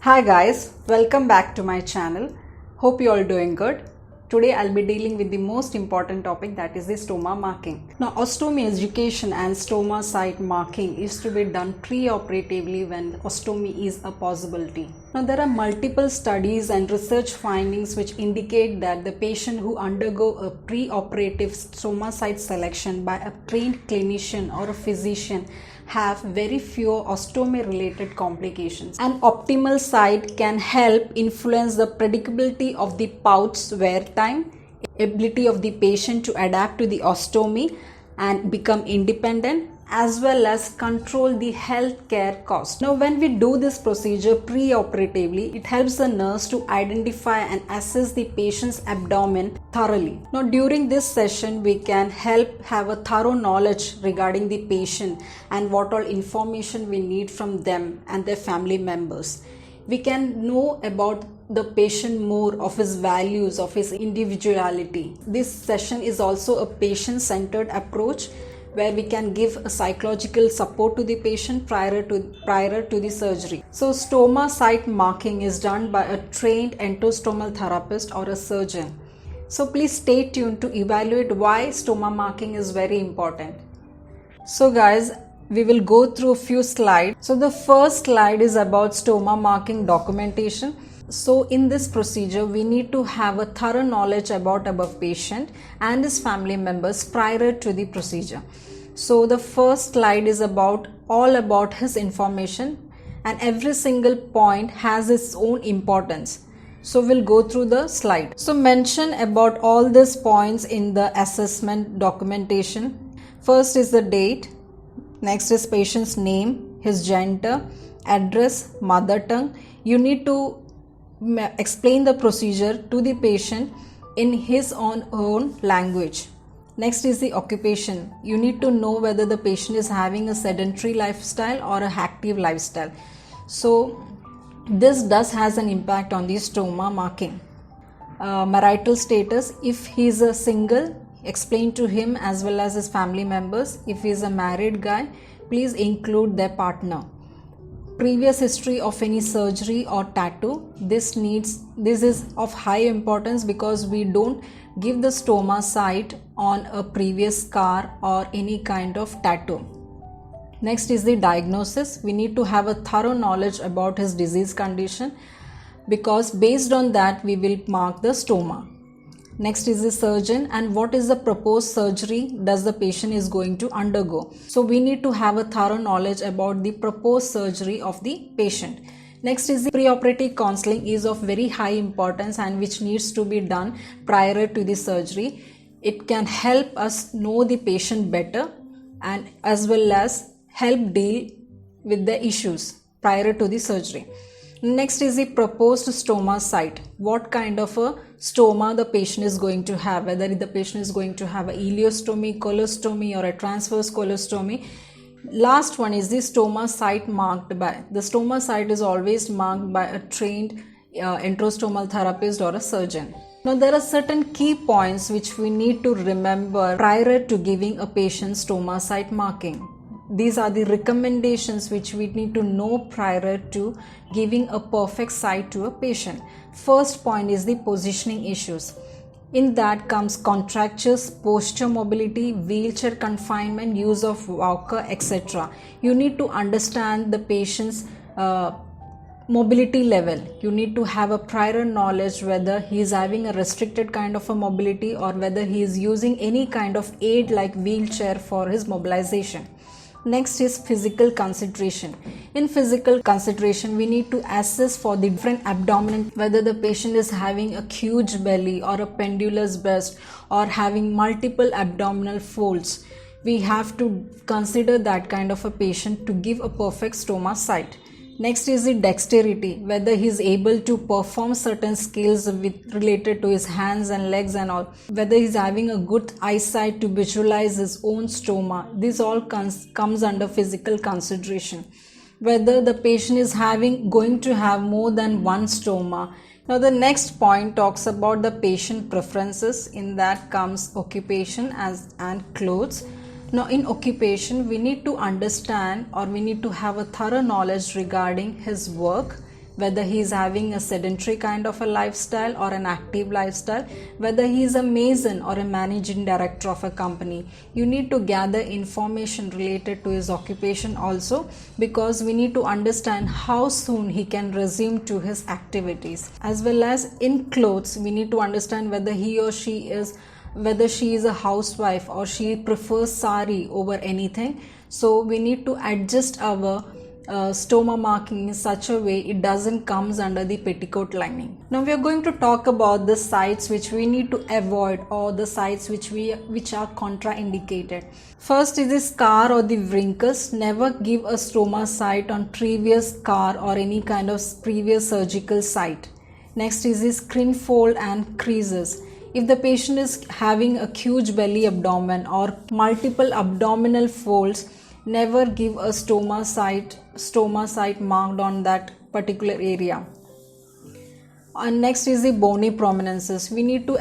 Hi guys, welcome back to my channel. Hope you all doing good. Today I'll be dealing with the most important topic, that is the stoma marking. Now ostomy education and stoma site marking is to be done pre-operatively when ostomy is a possibility. Now there are multiple studies and research findings which indicate that the patient who undergo a pre-operative stoma site selection by a trained clinician or a physician have very few ostomy related complications. An optimal site can help influence the predictability of the pouch wear time, ability of the patient to adapt to the ostomy and become independent, as well as control the healthcare cost. Now when we do this procedure pre-operatively, it helps the nurse to identify and assess the patient's abdomen thoroughly. Now during this session, we can help have a thorough knowledge regarding the patient and what all information we need from them and their family members. We can know about the patient more, of his values, of his individuality. This session is also a patient-centered approach where we can give a psychological support to the patient prior to the surgery. So stoma site marking is done by a trained endostomal therapist or a surgeon. So please stay tuned to evaluate why stoma marking is very important. So guys, we will go through a few slides. So the first slide is about stoma marking documentation. So in this procedure, we need to have a thorough knowledge about above patient and his family members prior to the procedure. So the first slide is all about his information, and every single point has its own importance. So we'll go through the slide. So mention about all these points in the assessment documentation. First is the date. Next is patient's name, his gender, address, mother tongue. You need to explain the procedure to the patient in his own language. Next is the occupation. You need to know whether the patient is having a sedentary lifestyle or an active lifestyle. So this does has an impact on the stoma marking. Marital status, if he is a single, explain to him as well as his family members. If he is a married guy, please include their partner. Previous history of any surgery or tattoo. This is of high importance because we don't give the stoma site on a previous scar or any kind of tattoo. Next is the diagnosis. We need to have a thorough knowledge about his disease condition, because based on that we will mark the stoma. Next is the surgeon, and what is the proposed surgery does the patient is going to undergo. So we need to have a thorough knowledge about the proposed surgery of the patient. Next is the preoperative counseling is of very high importance and which needs to be done prior to the surgery. It can help us know the patient better and as well as help deal with the issues prior to the surgery. Next is the proposed stoma site. What kind of a stoma the patient is going to have, whether the patient is going to have a ileostomy, colostomy or a transverse colostomy. Last one is the stoma site marked by. The stoma site is always marked by a trained endostomal therapist or a surgeon. Now there are certain key points which we need to remember prior to giving a patient stoma site marking. These are the recommendations which we need to know prior to giving a perfect site to a patient. First point is the positioning issues. In that comes contractures, posture mobility, wheelchair confinement, use of walker, etc. You need to understand the patient's mobility level. You need to have a prior knowledge whether he is having a restricted kind of a mobility or whether he is using any kind of aid like wheelchair for his mobilization. Next is physical consideration. In physical consideration, we need to assess for the different abdominal, whether the patient is having a huge belly or a pendulous breast or having multiple abdominal folds. We have to consider that kind of a patient to give a perfect stoma site. Next is the dexterity, whether he is able to perform certain skills related to his hands and legs and all, whether he is having a good eyesight to visualize his own stoma. This all comes under physical consideration. Whether the patient is going to have more than one stoma. Now the next point talks about the patient preferences. In that comes occupation and clothes. Now in occupation, we need to understand or we need to have a thorough knowledge regarding his work, whether he is having a sedentary kind of a lifestyle or an active lifestyle, whether he is a mason or a managing director of a company. You need to gather information related to his occupation also, because we need to understand how soon he can resume to his activities. As well as in clothes, we need to understand whether he or she is a housewife or she prefers sari over anything. So we need to adjust our stoma marking in such a way it doesn't comes under the petticoat lining. Now we are going to talk about the sites which we need to avoid, or the sites which are contraindicated. First is the scar or the wrinkles. Never give a stoma site on previous scar or any kind of previous surgical site. Next is the skin fold and creases. If the patient is having a huge belly abdomen or multiple abdominal folds, never give a stoma site marked on that particular area. And next is the bony prominences. We need to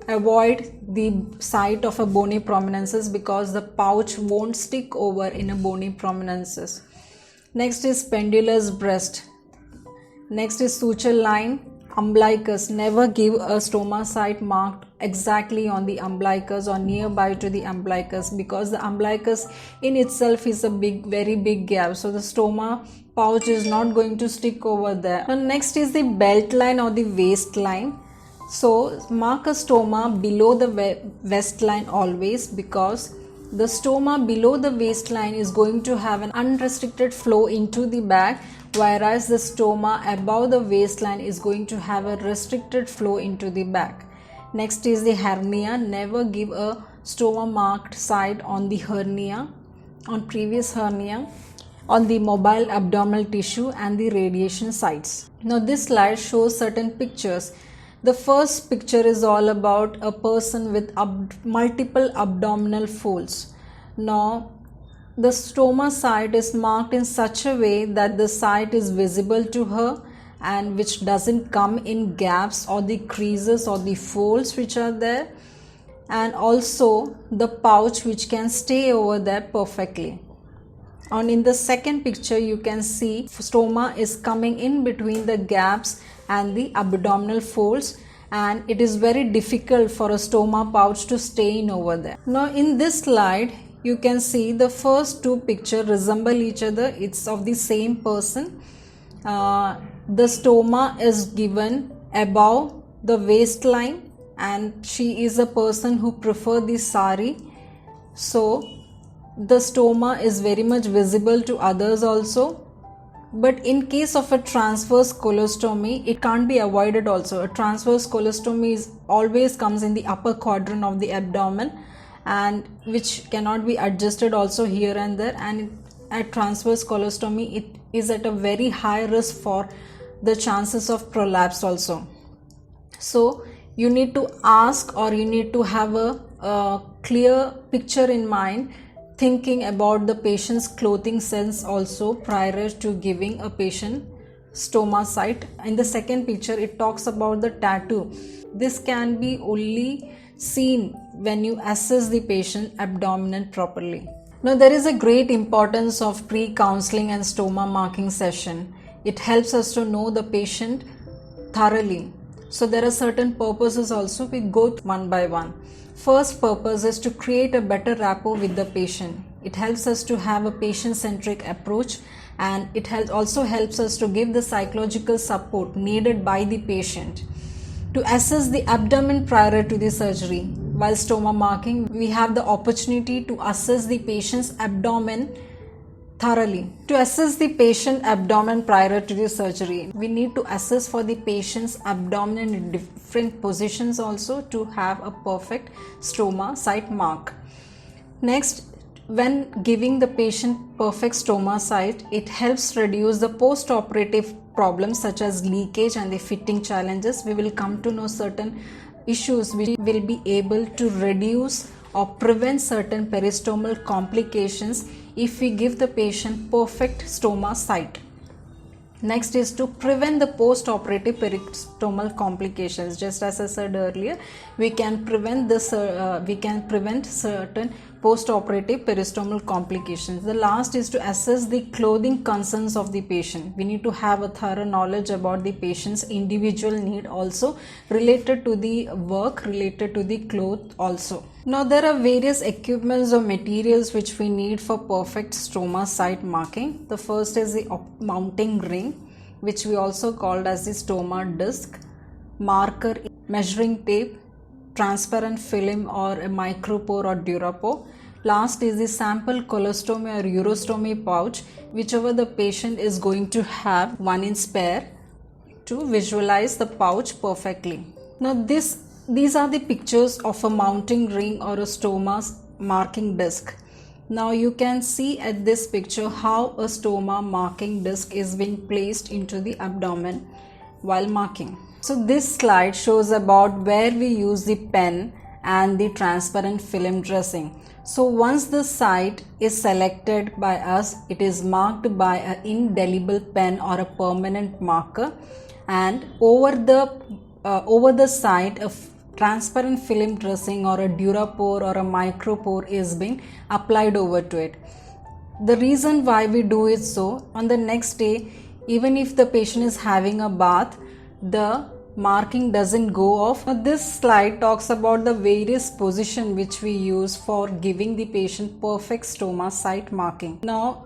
avoid the site of a bony prominences because the pouch won't stick over in a bony prominences. Next is pendulous breast. Next is suture line. Umbilicus. Never give a stoma site marked exactly on the umbilicus or nearby to the umbilicus, because the umbilicus in itself is a very big gap, so the stoma pouch is not going to stick over there. And next is the belt line or the waistline. So mark a stoma below the waistline always, because the stoma below the waistline is going to have an unrestricted flow into the back, whereas the stoma above the waistline is going to have a restricted flow into the back. Next is the hernia. Never give a stoma marked site on the hernia, on previous hernia, on the mobile abdominal tissue and the radiation sites. Now this slide shows certain pictures. The first picture is all about a person with multiple abdominal folds. Now the stoma site is marked in such a way that the site is visible to her and which doesn't come in gaps or the creases or the folds which are there, and also the pouch which can stay over there perfectly. And in the second picture you can see stoma is coming in between the gaps and the abdominal folds, and it is very difficult for a stoma pouch to stay in over there. Now in this slide you can see the first two pictures resemble each other. It's of the same person. The stoma is given above the waistline and she is a person who prefers the sari. So the stoma is very much visible to others also. But in case of a transverse colostomy, it can't be avoided also. A transverse colostomy always comes in the upper quadrant of the abdomen, and which cannot be adjusted also here and there, and at transverse colostomy it is at a very high risk for the chances of prolapse also. So you need to ask, or you need to have a clear picture in mind, thinking about the patient's clothing sense also prior to giving a patient stoma site. In the second picture it talks about the tattoo. This can be only seen when you assess the patient abdomen properly. Now there is a great importance of pre-counseling and stoma marking session. It helps us to know the patient thoroughly. So there are certain purposes also. We go one by one. First purpose is to create a better rapport with the patient. It helps us to have a patient-centric approach, and it also helps us to give the psychological support needed by the patient. To assess the abdomen prior to the surgery. While stoma marking, we have the opportunity to assess the patient's abdomen thoroughly. To assess the patient abdomen prior to the surgery, we need to assess for the patient's abdomen in different positions also to have a perfect stoma site mark. Next, when giving the patient perfect stoma site, it helps reduce the post-operative problems such as leakage and the fitting challenges. We will come to know certain issues which will be able to reduce or prevent certain peristomal complications if we give the patient perfect stoma site. Next is to prevent the post-operative peristomal complications. Just as I said earlier, we can prevent certain Postoperative peristomal complications. The last is to assess the clothing concerns of the patient. We need to have a thorough knowledge about the patient's individual need also, related to the work, related to the cloth also. Now there are various equipments or materials which we need for perfect stoma site marking. The first is the mounting ring, which we also called as the stoma disc, marker, measuring tape, transparent film or a micropore or durapore. Last is the sample colostomy or urostomy pouch, whichever the patient is going to have, 1 in spare, to visualize the pouch perfectly. Now these are the pictures of a mounting ring or a stoma marking disc. Now you can see at this picture how a stoma marking disc is being placed into the abdomen while marking. So this slide shows about where we use the pen and the transparent film dressing. So once the site is selected by us, it is marked by an indelible pen or a permanent marker, and over the site a transparent film dressing or a durapore or a micropore is being applied over to it. The reason why we do it so, on the next day, even if the patient is having a bath, the marking doesn't go off. Now this slide talks about the various positions which we use for giving the patient perfect stoma site marking. Now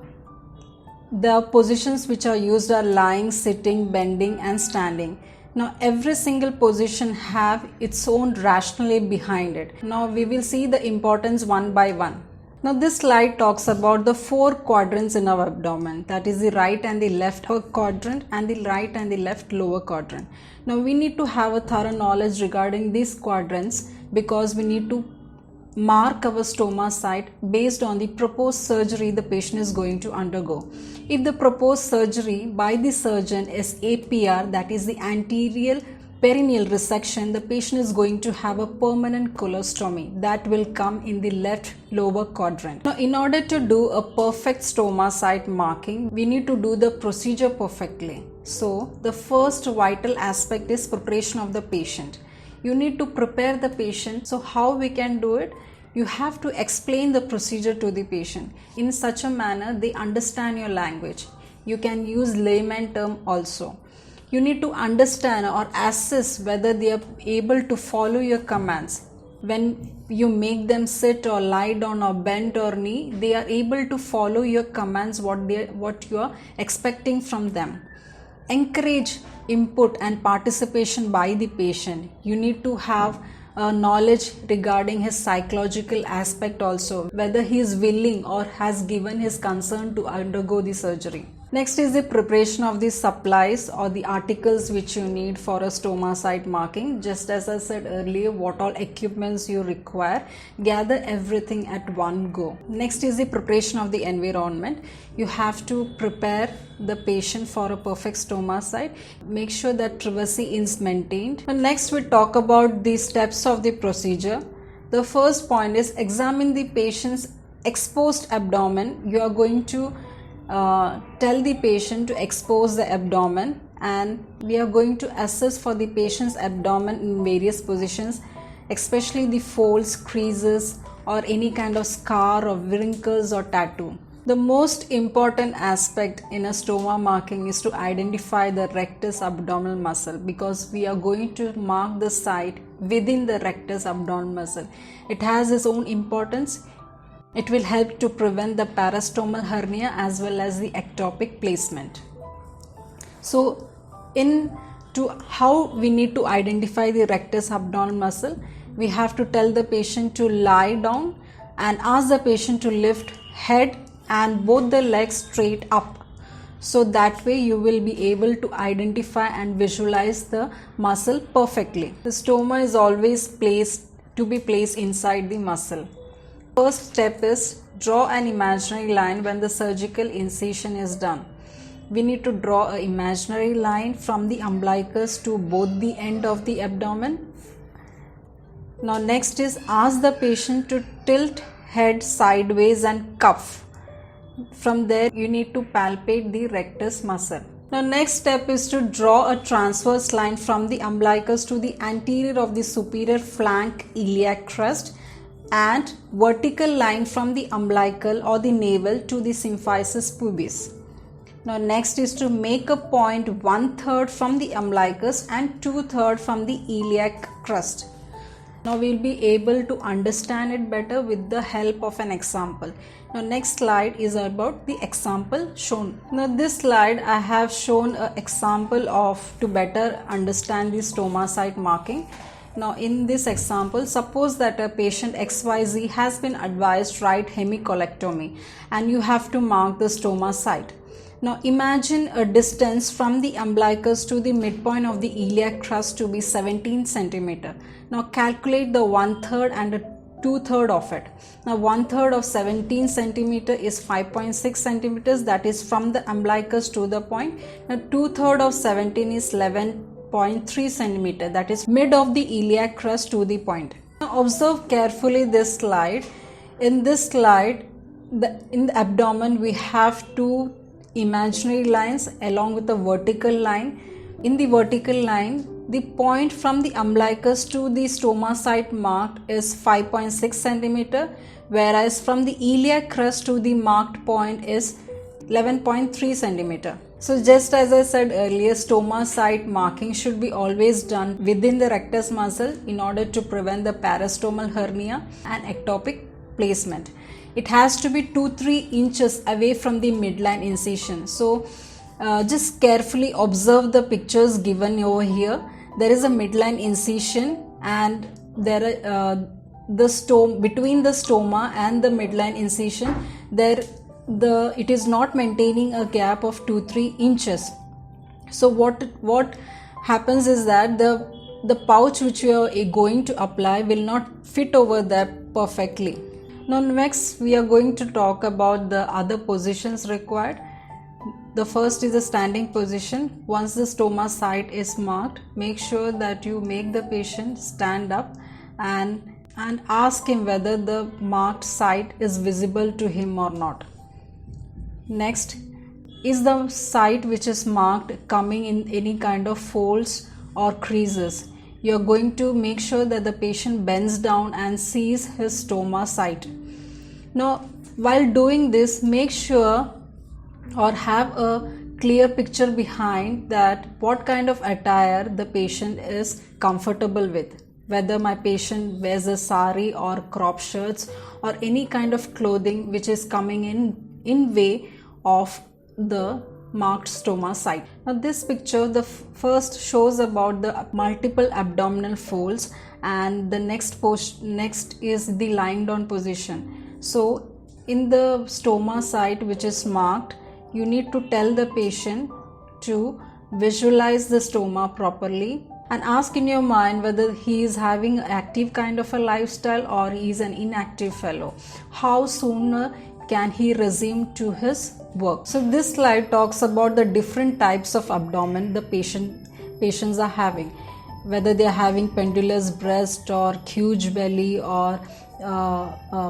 the positions which are used are lying, sitting, bending and standing. Now every single position have its own rationale behind it. Now we will see the importance one by one. Now this slide talks about the 4 quadrants in our abdomen, that is the right and the left upper quadrant and the right and the left lower quadrant. Now we need to have a thorough knowledge regarding these quadrants, because we need to mark our stoma site based on the proposed surgery the patient is going to undergo. If the proposed surgery by the surgeon is APR, that is the anterior perineal resection, the patient is going to have a permanent colostomy that will come in the left lower quadrant. Now in order to do a perfect stoma site marking, we need to do the procedure perfectly. So the first vital aspect is preparation of the patient. You need to prepare the patient. So how we can do it? You have to explain the procedure to the patient in such a manner they understand your language. You can use layman term also. You need to understand or assess whether they are able to follow your commands. When you make them sit or lie down or bend or knee, they are able to follow your commands, what you are expecting from them. Encourage input and participation by the patient. You need to have knowledge regarding his psychological aspect also, whether he is willing or has given his consent to undergo the surgery. Next is the preparation of the supplies or the articles which you need for a stoma site marking. Just as I said earlier, what all equipments you require, gather everything at one go. Next is the preparation of the environment. You have to prepare the patient for a perfect stoma site. Make sure that privacy is maintained. And next we talk about the steps of the procedure. The first point is examine the patient's exposed abdomen. You are going to tell the patient to expose the abdomen, and we are going to assess for the patient's abdomen in various positions, especially the folds, creases or any kind of scar or wrinkles or tattoo. The most important aspect in a stoma marking is to identify the rectus abdominal muscle, because we are going to mark the site within the rectus abdominal muscle. It has its own importance. It will help to prevent the parastomal hernia as well as the ectopic placement. So into how we need to identify the rectus abdominal muscle, we have to tell the patient to lie down and ask the patient to lift head and both the legs straight up. So that way you will be able to identify and visualize the muscle perfectly. The stoma is always placed inside the muscle. First step is draw an imaginary line when the surgical incision is done. We need to draw an imaginary line from the umbilicus to both the end of the abdomen. Now next is ask the patient to tilt head sideways and cuff. From there you need to palpate the rectus muscle. Now next step is to draw a transverse line from the umbilicus to the anterior of the superior flank iliac crest. and vertical line from the umbilical or the navel to the symphysis pubis. Now next is to make a point 1/3 from the umbilicus and 2/3 from the iliac crest. Now we will be able to understand it better with the help of an example. Now next slide is about the example shown. Now this slide I have shown an example to better understand the stoma site marking. Now in this example, suppose that a patient XYZ has been advised right hemicolectomy and you have to mark the stoma site. Now imagine a distance from the umbilicus to the midpoint of the iliac crest to be 17 cm. Now calculate the 1/3 and the 2/3 of it. Now 1/3 of 17 cm is 5.6 cm, that is from the umbilicus to the point. Now 2/3 of 17 is 11.3 cm, that is mid of the iliac crest to the point. Now observe carefully this slide. In this slide, in the abdomen we have two imaginary lines along with a vertical line. In the vertical line, the point from the umbilicus to the stoma site marked is 5.6 cm, whereas from the iliac crest to the marked point is 11.3 cm. So just as I said earlier, stoma site marking should be always done within the rectus muscle in order to prevent the parastomal hernia and ectopic placement. It has to be 2-3 inches away from the midline incision. So just carefully observe the pictures given over here. There is a midline incision and there between the stoma and the midline incision it is not maintaining a gap of 2-3 inches. So what happens is that the pouch which you are going to apply will not fit over there perfectly. Now next we are going to talk about the other positions required. The first is the standing position. Once the stoma site is marked, make sure that you make the patient stand up and ask him whether the marked site is visible to him or not. Next, is the site which is marked coming in any kind of folds or creases? You are going to make sure that the patient bends down and sees his stoma site. Now while doing this, make sure or have a clear picture behind that what kind of attire the patient is comfortable with, whether my patient wears a sari or crop shirts or any kind of clothing which is coming in way of the marked stoma site. Now this picture, the first shows about the multiple abdominal folds and the next is the lying down position. So in the stoma site which is marked, you need to tell the patient to visualize the stoma properly and ask in your mind whether he is having an active kind of a lifestyle or he is an inactive fellow. How sooner can he resume to his work? So this slide talks about the different types of abdomen the patients are having, whether they are having pendulous breast or huge belly or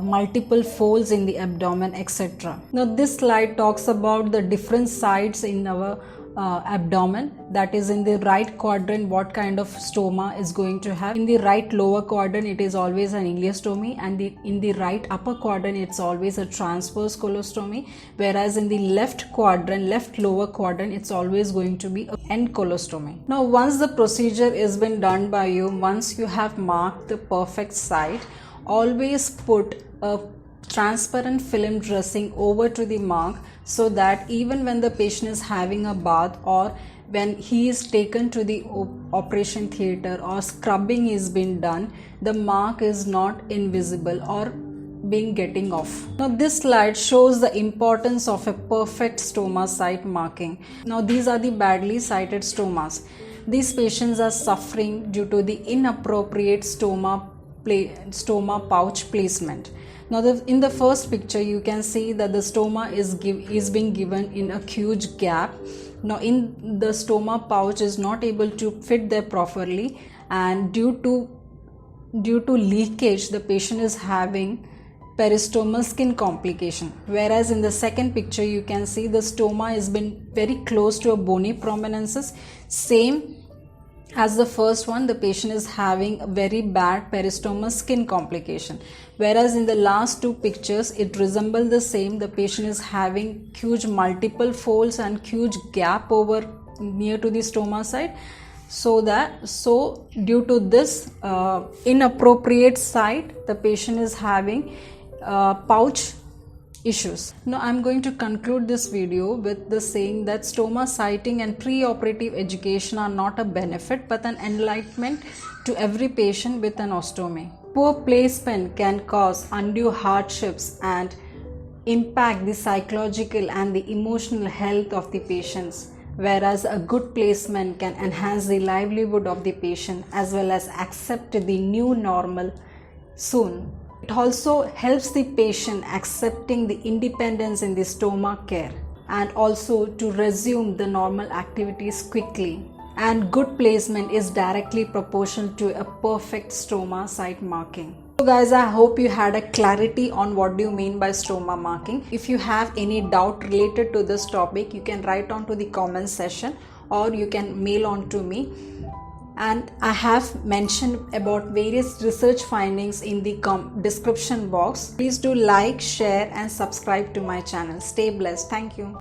multiple folds in the abdomen, etc. Now this slide talks about the different sides in our abdomen, that is in the right quadrant what kind of stoma is going to have. In the right lower quadrant it is always an ileostomy, and in the right upper quadrant it's always a transverse colostomy, whereas in the left lower quadrant it's always going to be an end colostomy. Now once the procedure is been done by you, once you have marked the perfect site, always put a transparent film dressing over to the mark so that even when the patient is having a bath or when he is taken to the operation theatre or scrubbing is being done, the mark is not invisible or getting off. Now this slide shows the importance of a perfect stoma site marking. Now these are the badly sited stomas. These patients are suffering due to the inappropriate stoma pouch placement. Now in the first picture you can see that the stoma is being given in a huge gap. Now in the stoma pouch is not able to fit there properly, and due to leakage the patient is having peristomal skin complication, whereas in the second picture you can see the stoma has been very close to a bony prominences. Same As the first one, the patient is having a very bad peristomal skin complication, whereas in the last two pictures it resembles the same. The patient is having huge multiple folds and huge gap over near to the stoma side. So due to this inappropriate site, the patient is having pouch issues. Now I'm going to conclude this video with the saying that stoma sighting and preoperative education are not a benefit but an enlightenment to every patient with an ostomy. Poor placement can cause undue hardships and impact the psychological and the emotional health of the patients, whereas a good placement can enhance the livelihood of the patient as well as accept the new normal soon. It also helps the patient accepting the independence in the stoma care and also to resume the normal activities quickly. And good placement is directly proportional to a perfect stoma site marking. So guys, I hope you had a clarity on what do you mean by stoma marking. If you have any doubt related to this topic, you can write on to the comment section or you can mail on to me. And I have mentioned about various research findings in the description box. Please do like, share and subscribe to my channel. Stay blessed. Thank you.